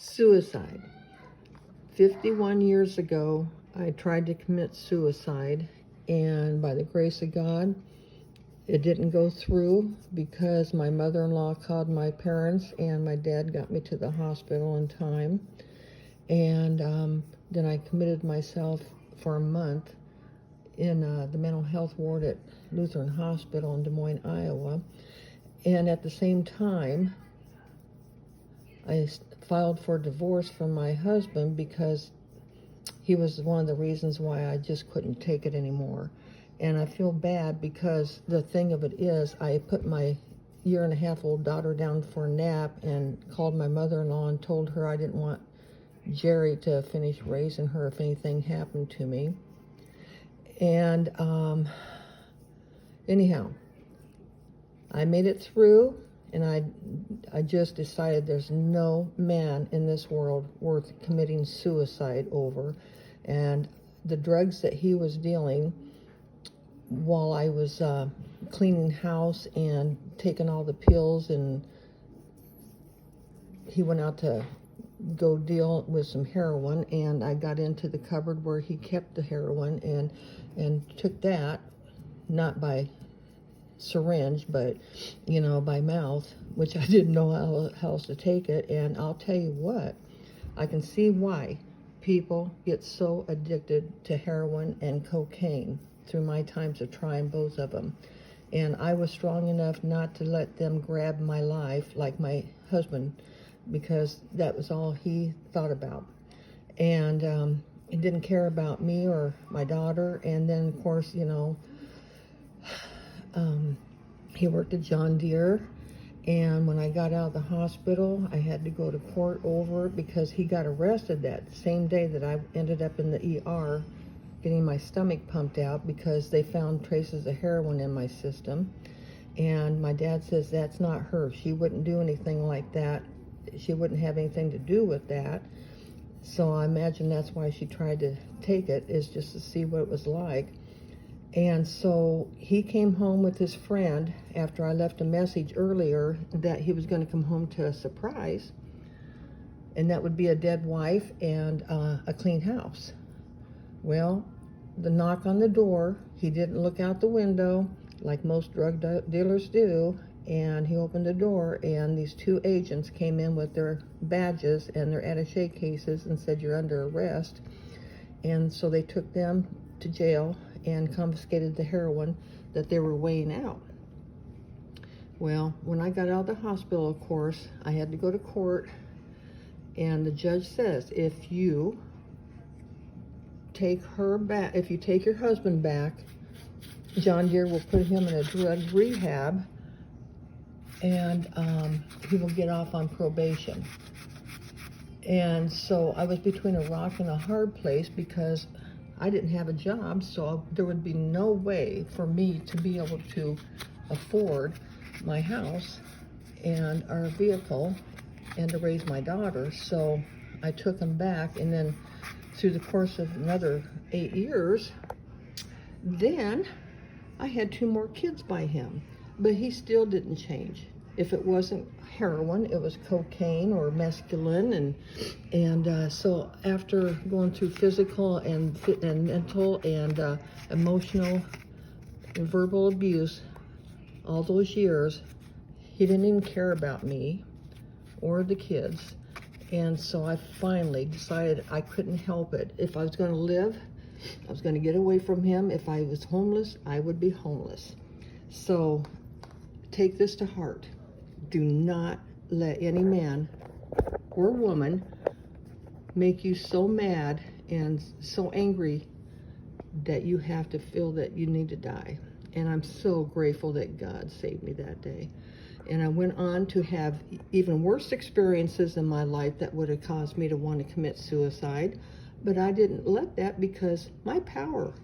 Suicide. 51 years ago, I tried to commit suicide, and by the grace of God, it didn't go through because my mother-in-law called my parents and my dad got me to the hospital in time. And then I committed myself for a month in the mental health ward at Lutheran Hospital in Des Moines, Iowa. And at the same time, I filed for divorce from my husband because he was one of the reasons why I just couldn't take it anymore. And I feel bad because the thing of it is, I put my year-and-a-half-old daughter down for a nap and called my mother-in-law and told her I didn't want Jerry to finish raising her if anything happened to me. And anyhow, I made it through, and I just decided there's no man in this world worth committing suicide over. And the drugs that he was dealing while I was cleaning house and taking all the pills, and he went out to go deal with some heroin, and I got into the cupboard where he kept the heroin and took that, not by syringe, but by mouth, which I didn't know how else to take it. And I'll tell you what, I can see why people get so addicted to heroin and cocaine through my times of trying both of them. And I was strong enough not to let them grab my life like my husband, because that was all he thought about. And he didn't care about me or my daughter. And then, of course, he worked at John Deere, and when I got out of the hospital, I had to go to court over it because he got arrested that same day that I ended up in the ER getting my stomach pumped out because they found traces of heroin in my system. And my dad says that's not her. She wouldn't do anything like that. She wouldn't have anything to do with that. So I imagine that's why she tried to take it, is just to see what it was like. And so he came home with his friend after I left a message earlier that he was going to come home to a surprise, and that would be a dead wife and a clean house. Well, the knock on the door, he didn't look out the window like most drug dealers do, and he opened the door, and these two agents came in with their badges and their attaché cases and said, "You're under arrest." And so they took them to jail and confiscated the heroin that they were weighing out. Well, when I got out of the hospital, of course, I had to go to court, and the judge says, if you take your husband back, John Deere will put him in a drug rehab, and he will get off on probation. And so I was between a rock and a hard place because I didn't have a job, so there would be no way for me to be able to afford my house and our vehicle and to raise my daughter. So I took him back, and then through the course of another 8 years, then I had 2 more kids by him, but he still didn't change. If it wasn't heroin, it was cocaine or mescaline, and so after going through physical and mental and emotional and verbal abuse all those years, he didn't even care about me or the kids. And so I finally decided I couldn't help it. If I was going to live, I was going to get away from him. If I was homeless, I would be homeless. So take this to heart. Do not let any man or woman make you so mad and so angry that you have to feel that you need to die. And I'm so grateful that God saved me that day. And I went on to have even worse experiences in my life that would have caused me to want to commit suicide. But I didn't let that, because my power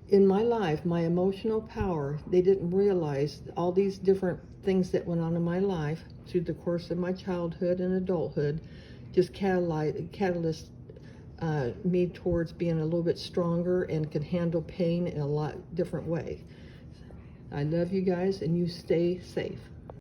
in my life, my emotional power, they didn't realize all these different things that went on in my life through the course of my childhood and adulthood just catalyzed me towards being a little bit stronger and could handle pain in a lot different way. I love you guys, and you stay safe.